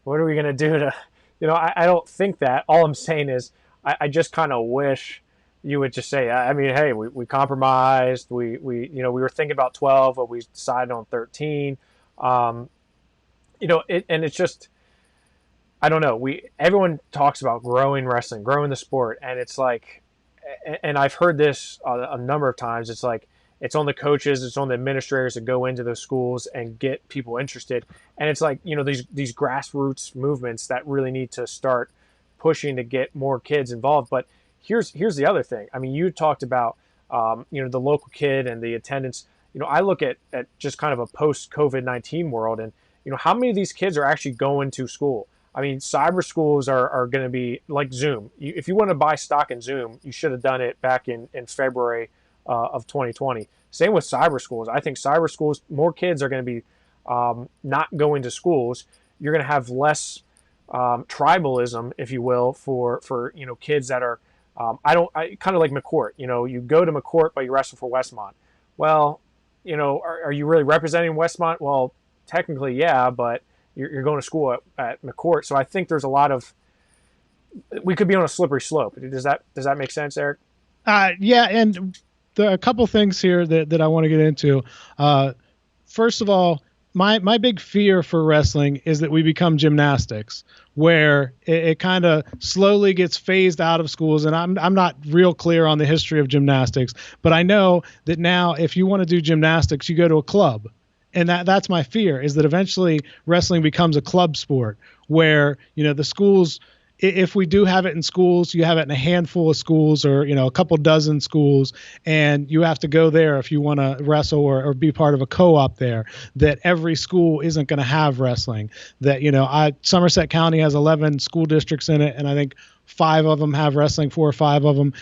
what are we gonna do to, I don't think that. All I'm saying is I just kind of wish you would just say, I mean, hey, we compromised. We were thinking about 12, but we decided on 13. And it's just, I don't know. Everyone talks about growing wrestling, growing the sport, and it's like, and I've heard this a number of times. It's like it's on the coaches, it's on the administrators to go into those schools and get people interested. And it's like these grassroots movements that really need to start pushing to get more kids involved. But here's the other thing. I mean, you talked about the local kid and the attendance. I look at just kind of a post COVID-19 world, and how many of these kids are actually going to school. I mean, cyber schools are going to be like Zoom. If you want to buy stock in Zoom, you should have done it back in February of 2020. Same with cyber schools. I think cyber schools, more kids are going to be not going to schools. You're going to have less tribalism, if you will, for kids that are. I kind of like McCourt. You go to McCourt, but you wrestle for Westmont. Well, are you really representing Westmont? Well, technically, yeah, but you're going to school at McCourt. So I think there's a lot of. We could be on a slippery slope. Does that make sense, Eric? Yeah, and there are a couple things here that I want to get into. First of all, my big fear for wrestling is that we become gymnastics, where it kind of slowly gets phased out of schools. And I'm not real clear on the history of gymnastics, but I know that now if you want to do gymnastics, you go to a club. And that's my fear, is that eventually wrestling becomes a club sport where, the schools, if we do have it in schools, you have it in a handful of schools or, a couple dozen schools, and you have to go there if you want to wrestle or be part of a co-op there, that every school isn't going to have wrestling. That, Somerset County has 11 school districts in it, and I think 5 of them have wrestling, 4 or 5 of them.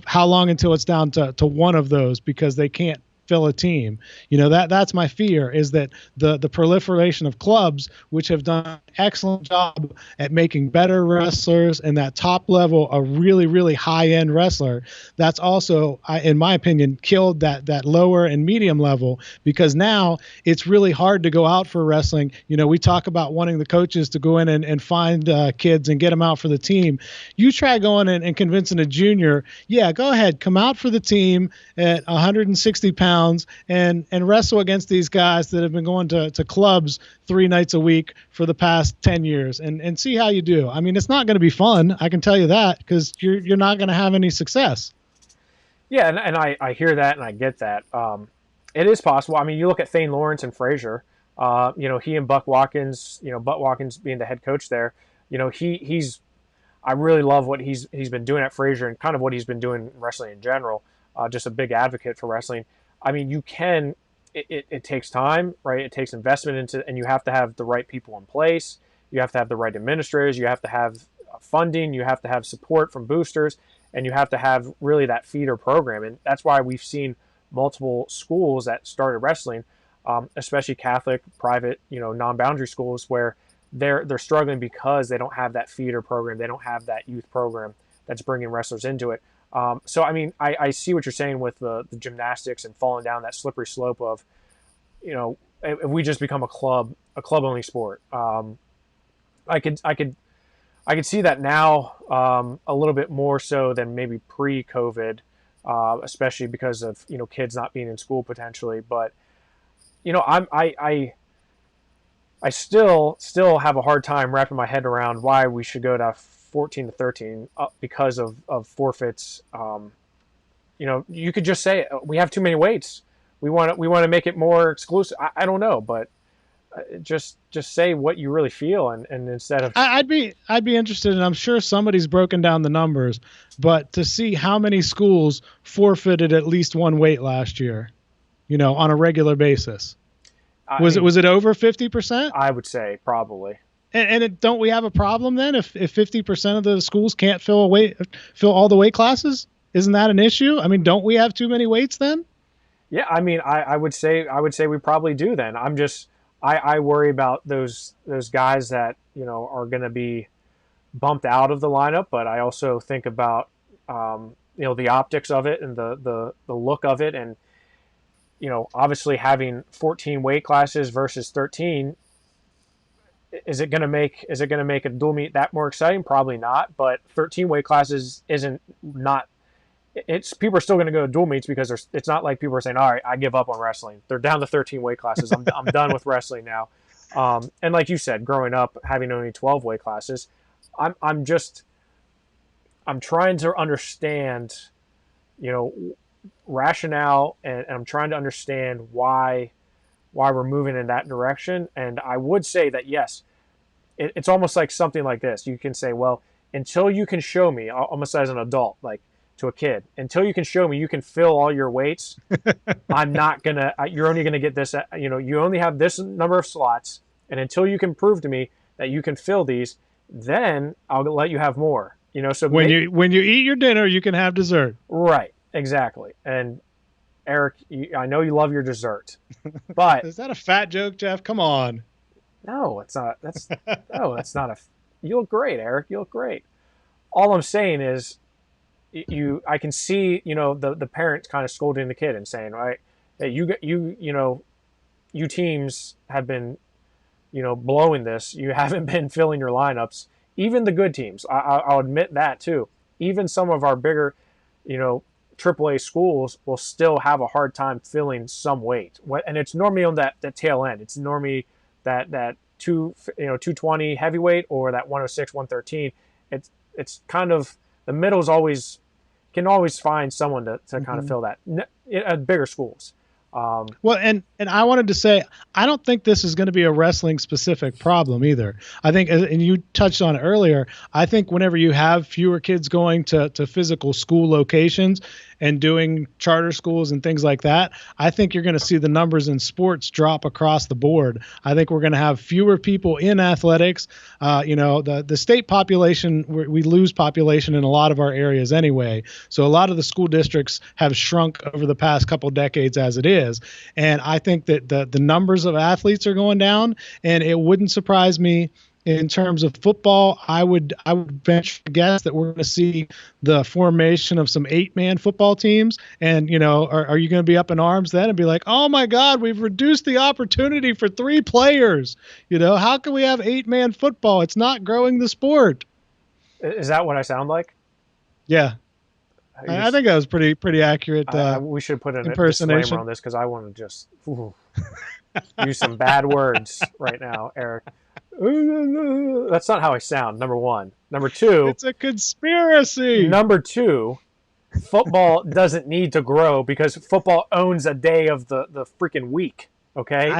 How long until it's down to one of those because they can't fill a team? That's my fear, is that the proliferation of clubs, which have done an excellent job at making better wrestlers and that top level a really, really high end wrestler, that's also, in my opinion, killed that lower and medium level, because now it's really hard to go out for wrestling. We talk about wanting the coaches to go in and find kids and get them out for the team. You try going in and convincing a junior, yeah, go ahead, come out for the team at 160 pounds and wrestle against these guys that have been going to clubs 3 nights a week for the past 10 years and see how you do. I mean, it's not going to be fun. I can tell you that, because you're not going to have any success. Yeah. And I hear that and I get that. It is possible. I mean, you look at Thane Lawrence and Frazier, he and Buck Watkins, Buck Watkins being the head coach there, I really love what he's been doing at Frazier and kind of what he's been doing in wrestling in general. Just a big advocate for wrestling. I mean, it takes time, right? It takes investment and you have to have the right people in place. You have to have the right administrators. You have to have funding. You have to have support from boosters, and you have to have really that feeder program. And that's why we've seen multiple schools that started wrestling, especially Catholic, private, non-boundary schools, where they're struggling because they don't have that feeder program. They don't have that youth program that's bringing wrestlers into it. So, I mean, I see what you're saying with the gymnastics and falling down that slippery slope of, if we just become a club only sport. I could see that now a little bit more so than maybe pre-COVID, especially because of, kids not being in school potentially. But, I still have a hard time wrapping my head around why we should go to 14 to 13 because of forfeits. You could just say we have too many weights. We want to make it more exclusive. I don't know, but just say what you really feel, and instead of I'd be interested, and I'm sure somebody's broken down the numbers, but to see how many schools forfeited at least one weight last year, on a regular basis. Was it over 50%? I would say probably. And don't we have a problem then if 50% of the schools can't fill all the weight classes? Isn't that an issue? I mean, don't we have too many weights then? Yeah, I mean, I would say we probably do then. I worry about those guys that, are going to be bumped out of the lineup, but I also think about, the optics of it and the look of it. And, obviously having 14 weight classes versus 13, is it going to make a dual meet that more exciting? Probably not. But 13 weight classes it's people are still going to go to dual meets because it's not like people are saying, all right, I give up on wrestling. They're down to 13 weight classes. I'm done with wrestling now. And like you said, growing up having only 12 weight classes, I'm trying to understand, rationale, and I'm trying to understand why we're moving in that direction. And I would say that, yes, it's almost like something like this. You can say, well, until you can show me, almost as an adult, like to a kid, until you can show me you can fill all your weights, I'm not going to, you're only going to get this, you only have this number of slots. And until you can prove to me that you can fill these, then I'll let you have more, So when you eat your dinner, you can have dessert. Right. Exactly. And Eric, I know you love your dessert, but Is that a fat joke, Jeff? Come on. no, it's not. That's not a. You look great, Eric. You look great. All I'm saying is, I can see, the parent kind of scolding the kid and saying, right, hey, you teams have been, blowing this. You haven't been filling your lineups. Even the good teams, I'll admit that too. Even some of our bigger, AAA schools will still have a hard time filling some weight, and it's normally on that tail end. It's normally that 220 heavyweight or that 106 113. It's kind of the middle's always can always find someone to kind of fill that at bigger schools. Well, and I wanted to say, I don't think this is going to be a wrestling specific problem either. I think, and you touched on it earlier, I think whenever you have fewer kids going to physical school locations and doing charter schools and things like that, I think you're going to see the numbers in sports drop across the board. I think we're going to have fewer people in athletics. The state population, we lose population in a lot of our areas anyway. So a lot of the school districts have shrunk over the past couple decades as it is. And I think that the numbers of athletes are going down, and it wouldn't surprise me. In terms of football, I would venture to guess that we're going to see the formation of some 8-man football teams. And, are you going to be up in arms then and be like, oh, my God, we've reduced the opportunity for 3 players? How can we have 8-man football? It's not growing the sport. Is that what I sound like? Yeah. I think that was pretty accurate. We should put a disclaimer on this because I want to just use some bad words right now, Eric. That's not how I sound, number one. Number two, it's a conspiracy. Number two, football doesn't need to grow because football owns a day of the freaking week. Okay,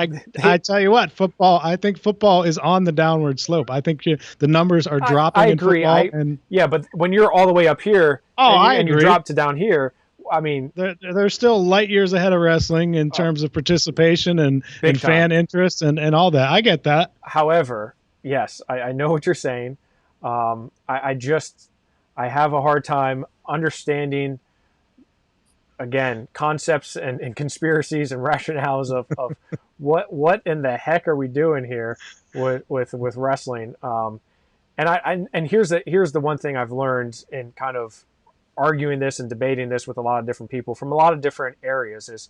I tell you what, I think football is on the downward slope. I think the numbers are dropping. I agree. Yeah, but when you're all the way up here, and you drop to down here, I mean, they're still light years ahead of wrestling in terms of participation and fan interest and all that. I get that. However, yes, I know what you're saying. I have a hard time understanding, again, concepts and conspiracies and rationales of what in the heck are we doing here with wrestling. And here's the one thing I've learned in kind of arguing this and debating this with a lot of different people from a lot of different areas is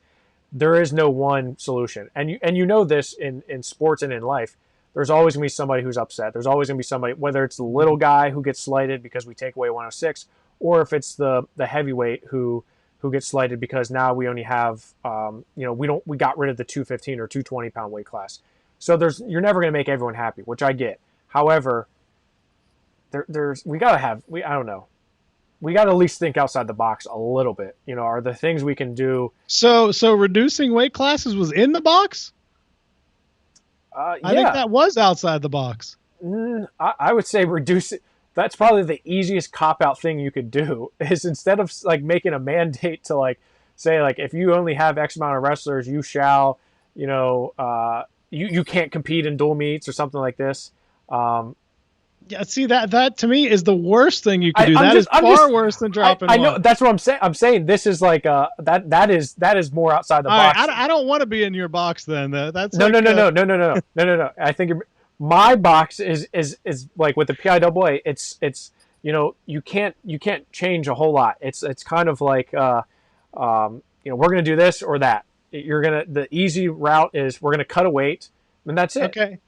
there is no one solution. And you know this in sports and in life. There's always going to be somebody who's upset. There's always going to be somebody, whether it's the little guy who gets slighted because we take away 106, or if it's the heavyweight who gets slighted because now we only have we got rid of the 215 or 220 pound weight class. So you're never going to make everyone happy, which I get. However, we got to at least think outside the box a little bit. Are there things we can do? So reducing weight classes was in the box? Yeah. I think that was outside the box. I would say reduce it. That's probably the easiest cop-out thing you could do is instead of like making a mandate to like say like if you only have X amount of wrestlers, you shall, you can't compete in dual meets or something like this. Yeah, see that to me is the worst thing you can do. That is far worse than dropping. I know that's what I'm saying. I'm saying this is like that is more outside the box. Right, I don't want to be in your box then. That's no. I think my box is like with the PIAA. It's you can't change a whole lot. It's kind of like we're gonna do this or that. The easy route is we're gonna cut a weight and that's it. Okay.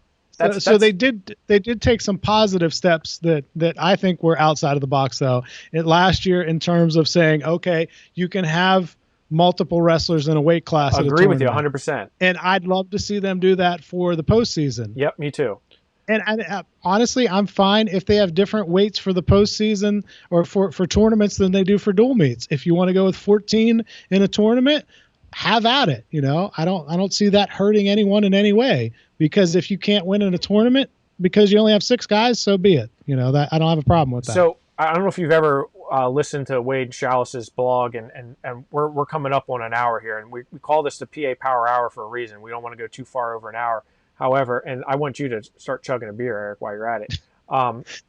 So they did take some positive steps that I think were outside of the box though. Last year in terms of saying, okay, you can have multiple wrestlers in a weight class. I agree with you 100%. And I'd love to see them do that for the postseason. Yep, me too. And honestly, I'm fine if they have different weights for the postseason or for tournaments than they do for dual meets. If you want to go with 14 in a tournament, have at it. I don't see that hurting anyone in any way, because if you can't win in a tournament because you only have 6 guys, so be it. That I don't have a problem with that. So I don't know if you've ever listened to Wade Chalice's blog, and we're coming up on an hour here, and we call this the PA Power Hour for a reason. We don't want to go too far over an hour. However, and I want you to start chugging a beer, Eric, while you're at it.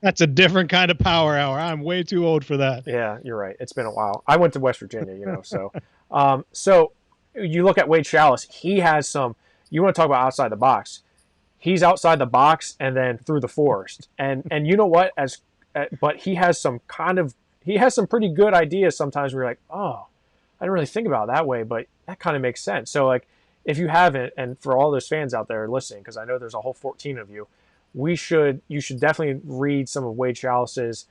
That's a different kind of power hour. I'm way too old for that. Yeah, you're right. It's been a while. I went to West Virginia, so. So you look at Wade Chalice, he has some. You want to talk about outside the box? He's outside the box and then through the forest. And you know what? But he has some pretty good ideas sometimes where you're like, oh, I didn't really think about it that way, but that kind of makes sense. So like, if you haven't, and for all those fans out there listening, because I know there's a whole 14 of you, you should definitely read some of Wade Chalice's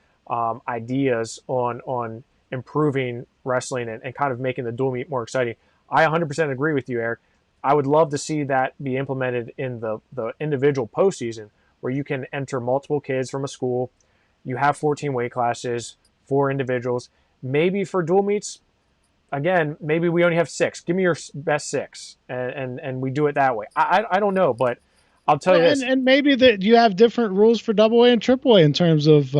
ideas on improving wrestling and kind of making the dual meet more exciting. I 100% agree with you, Eric. I would love to see that be implemented in the individual postseason where you can enter multiple kids from a school. You have 14 weight classes, 4 individuals. Maybe for dual meets, again, maybe we only have 6. Give me your best 6, and we do it that way. I don't know, but I'll tell you this. And maybe that you have different rules for double A and triple A in terms of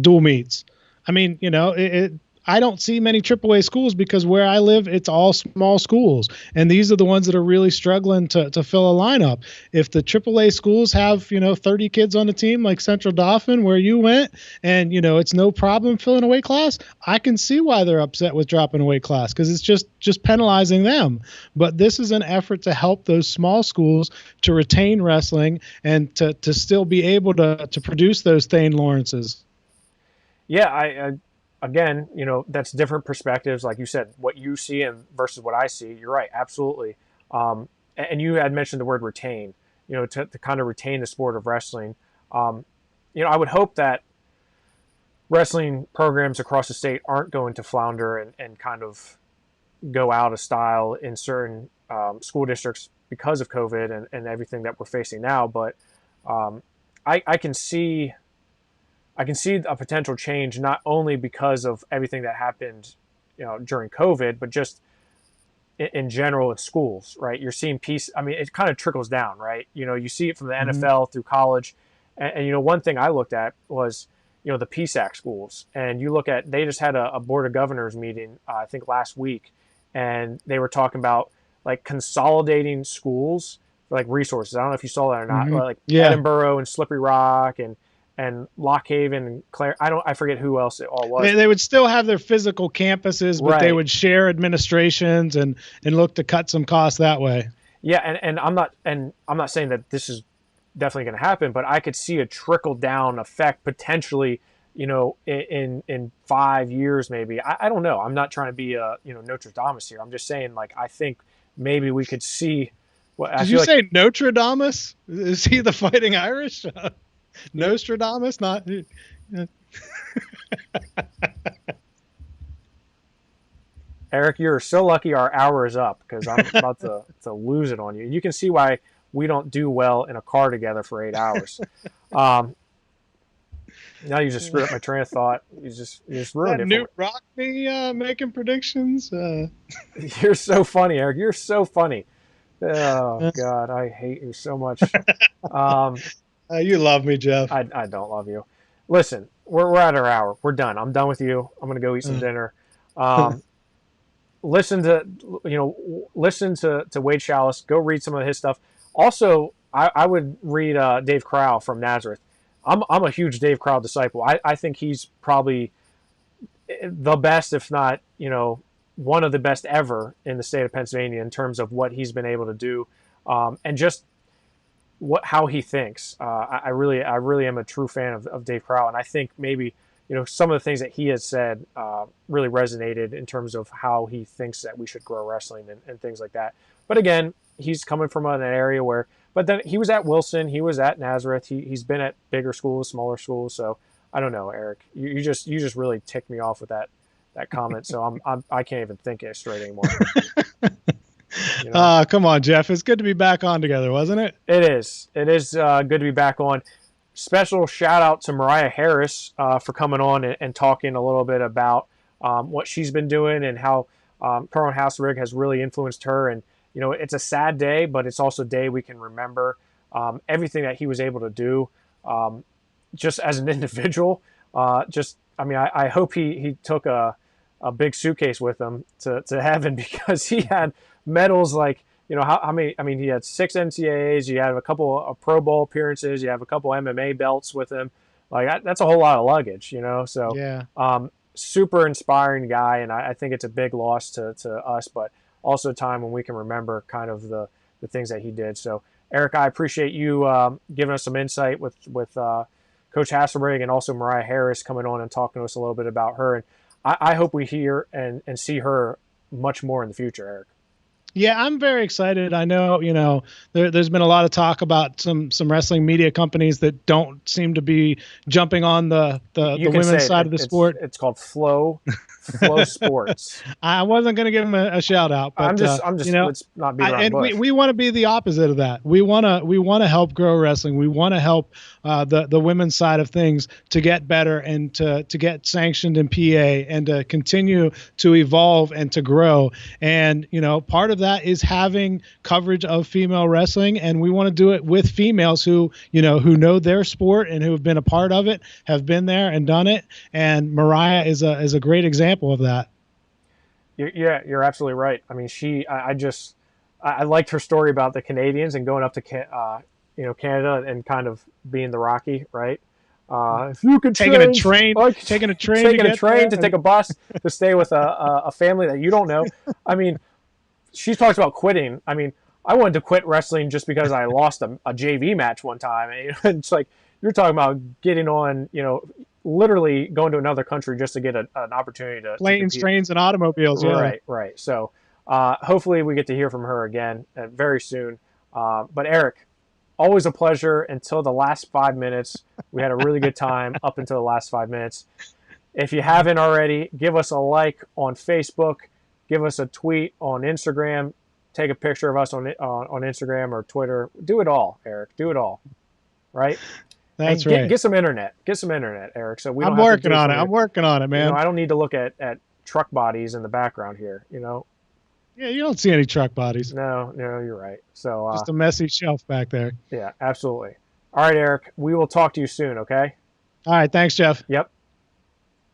dual meets. I mean, I don't see many AAA schools because where I live, it's all small schools. And these are the ones that are really struggling to fill a lineup. If the AAA schools have, 30 kids on the team like Central Dauphin where you went and, it's no problem filling a weight class, I can see why they're upset with dropping a weight class because it's just penalizing them. But this is an effort to help those small schools to retain wrestling and to still be able to produce those Thane Lawrences. Yeah, again, that's different perspectives. Like you said, what you see and versus what I see. You're right, absolutely. And you had mentioned the word retain. To kind of retain the sport of wrestling. I would hope that wrestling programs across the state aren't going to flounder and kind of go out of style in certain school districts because of COVID and everything that we're facing now. But I can see a potential change not only because of everything that happened, during COVID, but just in general in schools, right? You're seeing peace. I mean, it kind of trickles down, right? You see it from the NFL through college. And one thing I looked at was, the PSAC schools. And you look at, they just had a board of governors meeting, I think last week, and they were talking about like consolidating schools for like resources. I don't know if you saw that or not, like Edinburgh and Slippery Rock and Lock Haven and Clare. I forget who else it all was. They would still have their physical campuses, but they would share administrations and look to cut some costs that way. Yeah, and I'm not saying that this is definitely going to happen, but I could see a trickle down effect potentially, in 5 years maybe. I don't know. I'm not trying to be a Notre Dame here. I'm just saying like I think maybe we could see. Did you say Notre Dame? Is he the Fighting Irish? Nostradamus, not. Eric, you're so lucky our hour is up because I'm about to lose it on you. You can see why we don't do well in a car together for 8 hours. Now you just screwed up my train of thought. You just ruined it. Newt Rockney making predictions. You're so funny, Eric. You're so funny. Oh God, I hate you so much. You love me, Jeff. I don't love you. Listen, we're at our hour. We're done. I'm done with you. I'm gonna go eat some dinner. Listen to Wade Chalice. Go read some of his stuff. Also, I would read Dave Crowell from Nazareth. I'm a huge Dave Crowell disciple. I think he's probably the best, if not one of the best ever in the state of Pennsylvania in terms of what he's been able to do, and just how he thinks. I really am a true fan of Dave Crowell, and I think maybe some of the things that he has said really resonated in terms of how he thinks that we should grow wrestling and things like that. But again, he's coming from an area where, but then he was at Wilson, he was at Nazareth, he's been at bigger schools, smaller schools. So I don't know, Eric, you just really ticked me off with that comment. So I can't even think it straight anymore. Come on, Jeff. It's good to be back on together, wasn't it? It is. It is good to be back on. Special shout out to Mariah Harris for coming on and talking a little bit about what she's been doing and how Carlton Haselrig has really influenced her. And, it's a sad day, but it's also a day we can remember everything that he was able to do just as an individual. I hope he took a big suitcase with him to heaven because he had medals like, how many? I mean, he had 6 NCAAs. You have a couple of Pro Bowl appearances. You have a couple MMA belts with him. Like that's a whole lot of luggage, So yeah. super inspiring guy, and I think it's a big loss to us, but also a time when we can remember kind of the things that he did. So, Eric, I appreciate you giving us some insight with Coach Haslerig, and also Mariah Harris coming on and talking to us a little bit about her. And I hope we hear and see her much more in the future, Eric. Yeah, I'm very excited. I know, there's been a lot of talk about some wrestling media companies that don't seem to be jumping on the women's side of the sport. It's called Flow Sports. I wasn't going to give them a shout out, but I'm just let's not beat around the bush. We want to be the opposite of that. We want to help grow wrestling. We want to help the women's side of things to get better and to get sanctioned in PA and to continue to evolve and to grow. And part of that is having coverage of female wrestling, and we want to do it with females who know their sport and who have been a part of it, have been there and done it. And Mariah is a great example of that. You're absolutely right. I mean, I liked her story about the Canadians and going up to Canada and kind of being the Rocky, right? If you could taking a train to take a bus to stay with a family that you don't know. I mean, she talks about quitting. I mean, I wanted to quit wrestling just because I lost a JV match one time. And it's like, you're talking about getting on, literally going to another country just to get an opportunity to planes, trains, and automobiles. Yeah. Right. So hopefully we get to hear from her again very soon. But Eric, always a pleasure until the last 5 minutes. We had a really good time up until the last 5 minutes. If you haven't already, give us a like on Facebook. Give us a tweet on Instagram. Take a picture of us on Instagram or Twitter. Do it all, Eric. Do it all. Right? That's right. Get some internet. Get some internet, Eric. So I'm working on it. I'm working on it, man. I don't need to look at truck bodies in the background here. Yeah, you don't see any truck bodies. No, you're right. So just a messy shelf back there. Yeah, absolutely. All right, Eric. We will talk to you soon. Okay. All right. Thanks, Jeff. Yep.